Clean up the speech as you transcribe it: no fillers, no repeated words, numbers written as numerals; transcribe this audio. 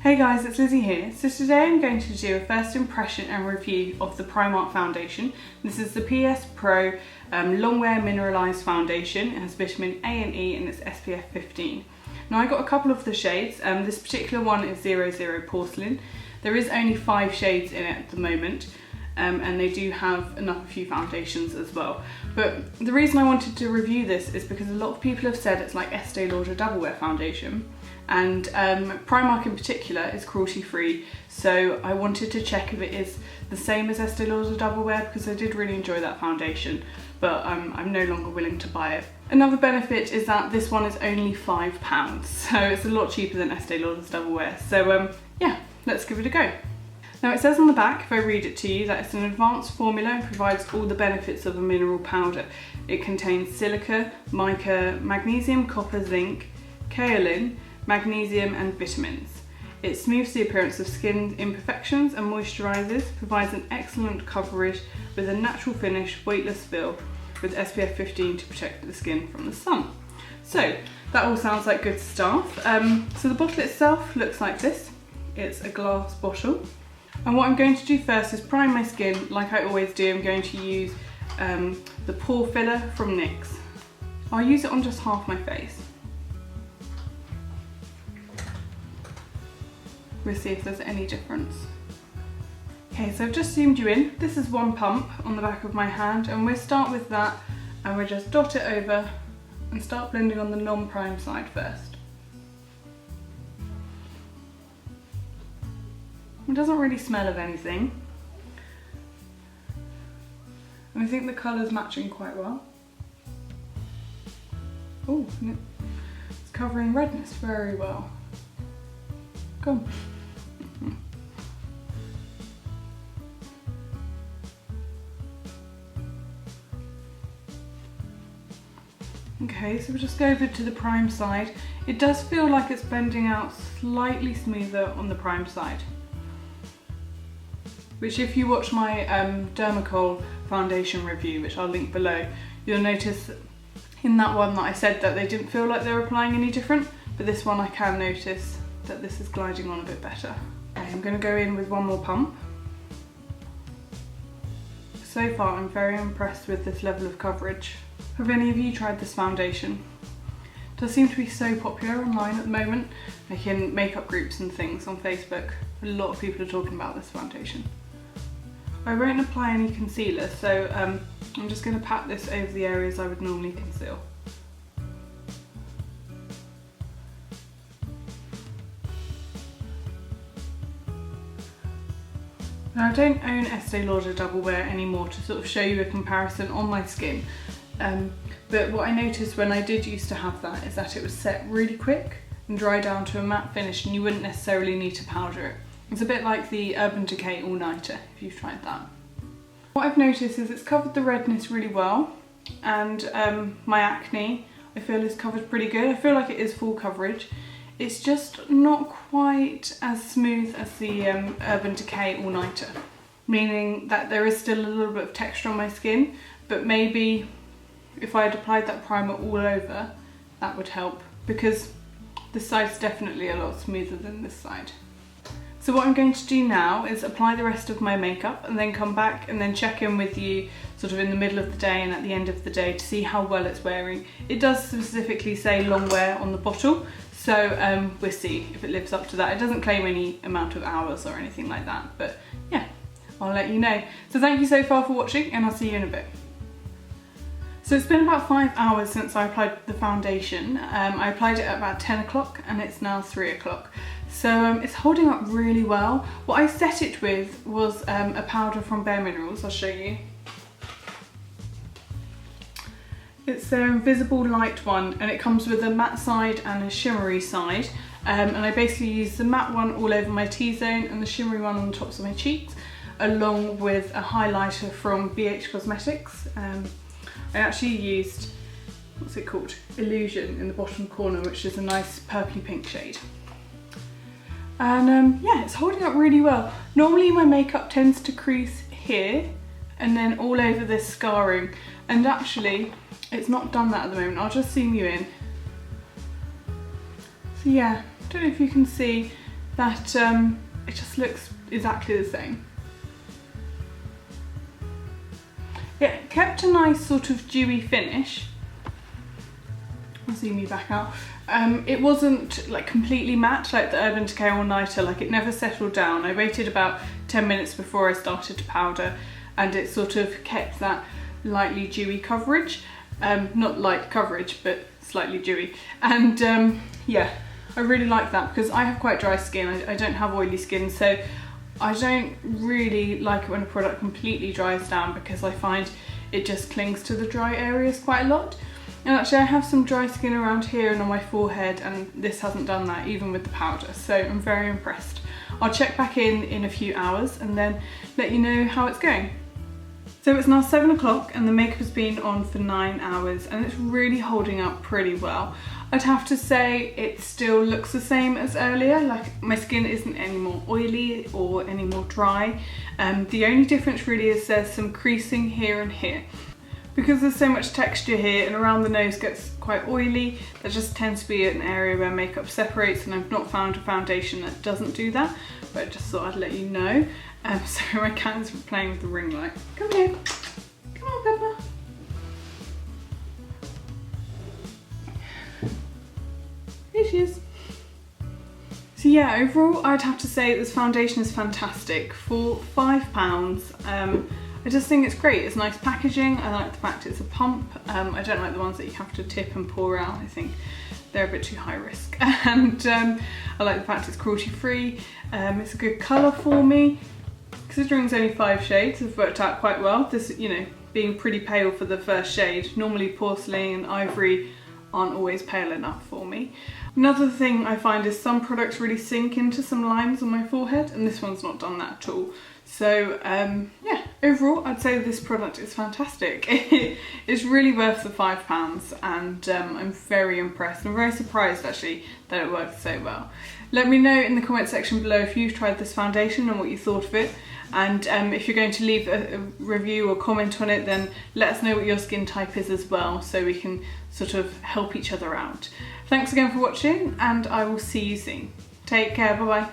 Hey guys, it's Lizzie here. So today I'm going to do a first impression and review of the Primark foundation. This is the PS Pro Longwear Mineralised Foundation. It has vitamin A and E and it's SPF 15. Now I got a couple of the shades. This particular one is 00 Porcelain. There is only 5 shades in it at the moment. And they do have a few foundations as well. But the reason I wanted to review this is because a lot of people have said it's like Estee Lauder Double Wear foundation, and Primark in particular is cruelty free, so I wanted to check if it is the same as Estee Lauder Double Wear, because I did really enjoy that foundation, but I'm no longer willing to buy it. Another benefit is that this one is only £5, so it's a lot cheaper than Estee Lauder's Double Wear. So yeah, let's give it a go. Now it says on the back, if I read it to you, that it's an advanced formula and provides all the benefits of a mineral powder. It contains silica, mica, magnesium, copper, zinc, kaolin, magnesium and vitamins. It smooths the appearance of skin imperfections and moisturises, provides an excellent coverage with a natural finish, weightless feel with SPF 15 to protect the skin from the sun. So that all sounds like good stuff. So the bottle itself looks like this. It's a glass bottle. And what I'm going to do first is prime my skin like I always do. I'm going to use the pore filler from NYX. I'll use it on just half my face. We'll see if there's any difference. Okay, so I've just zoomed you in. This is one pump on the back of my hand, and we'll start with that and we'll just dot it over and start blending on the non-prime side first. It doesn't really smell of anything, and I think the colour's matching quite well. Oh, it's covering redness very well. Come. Okay, so we'll just go over to the prime side. It does feel like it's blending out slightly smoother on the prime side, which if you watch my Dermacol Foundation review, which I'll link below, you'll notice in that one that I said that they didn't feel like they were applying any different, but this one I can notice that this is gliding on a bit better. Okay, I'm going to go in with one more pump. So far I'm very impressed with this level of coverage. Have any of you tried this foundation? It does seem to be so popular online at the moment, like in makeup groups and things on Facebook. A lot of people are talking about this foundation. I won't apply any concealer, so I'm just going to pat this over the areas I would normally conceal. Now I don't own Estee Lauder Double Wear anymore to sort of show you a comparison on my skin, but what I noticed when I did used to have that is that it was set really quick and dry down to a matte finish, and you wouldn't necessarily need to powder it. It's a bit like the Decay Allnighter, if you've tried that. What I've noticed is it's covered the redness really well, and my acne I feel is covered pretty good. I feel like it is full coverage. It's just not quite as smooth as the Decay Allnighter, meaning that there is still a little bit of texture on my skin, but maybe if I had applied that primer all over, that would help, because this side's definitely a lot smoother than this side. So what I'm going to do now is apply the rest of my makeup and then come back and then check in with you sort of in the middle of the day and at the end of the day to see how well it's wearing. It does specifically say long wear on the bottle, so we'll see if it lives up to that. It doesn't claim any amount of hours or anything like that, but yeah, I'll let you know. So thank you so far for watching, and I'll see you in a bit. So it's been about 5 hours since I applied the foundation. I applied it at about 10 o'clock and it's now 3 o'clock. So it's holding up really well. What I set it with was a powder from Bare Minerals. I'll show you. It's their Invisible Light one, and it comes with a matte side and a shimmery side. And I basically use the matte one all over my T-zone and the shimmery one on the tops of my cheeks, along with a highlighter from BH Cosmetics. I actually used, what's it called? Illusion in the bottom corner, which is a nice purpley pink shade. And yeah, it's holding up really well. Normally my makeup tends to crease here and then all over this scarring, and actually it's not done that at the moment. I'll just zoom you in. So yeah, I don't know if you can see, that it just looks exactly the same. It kept a nice sort of dewy finish. I'll zoom you back out. It wasn't like completely matte like the Urban Decay Allnighter, like it never settled down. I waited about 10 minutes before I started to powder, and it sort of kept that lightly dewy coverage. Not light coverage, but slightly dewy. And yeah, I really like that because I have quite dry skin. I don't have oily skin, so I don't really like it when a product completely dries down because I find it just clings to the dry areas quite a lot. And actually I have some dry skin around here and on my forehead, and this hasn't done that even with the powder, so I'm very impressed. I'll check back in a few hours and then let you know how it's going. So it's now 7 o'clock and the makeup has been on for 9 hours and it's really holding up pretty well. I'd have to say it still looks the same as earlier, like my skin isn't any more oily or any more dry. The only difference really is there's some creasing here and here. Because there's so much texture here and around the nose gets quite oily, there just tends to be an area where makeup separates, and I've not found a foundation that doesn't do that, but I just thought I'd let you know. Sorry, my cat is playing with the ring light. Come here. Come on, Peppa. Here she is. So yeah, overall I'd have to say this foundation is fantastic. For £5, I just think it's great. It's nice packaging. I like the fact it's a pump. I don't like the ones that you have to tip and pour out. I think they're a bit too high risk. And I like the fact it's cruelty free. It's a good colour for me. Considering it's only 5 shades, it's worked out quite well. This, you know, being pretty pale for the first shade. Normally porcelain and ivory aren't always pale enough for me. Another thing I find is some products really sink into some lines on my forehead, and this one's not done that at all. So yeah, overall I'd say this product is fantastic. It's really worth the £5, and I'm very impressed. I'm very surprised actually that it works so well. Let me know in the comment section below if you've tried this foundation and what you thought of it. And if you're going to leave a review or comment on it, then let us know what your skin type is as well, so we can sort of help each other out. Thanks again for watching, and I will see you soon. Take care, bye bye.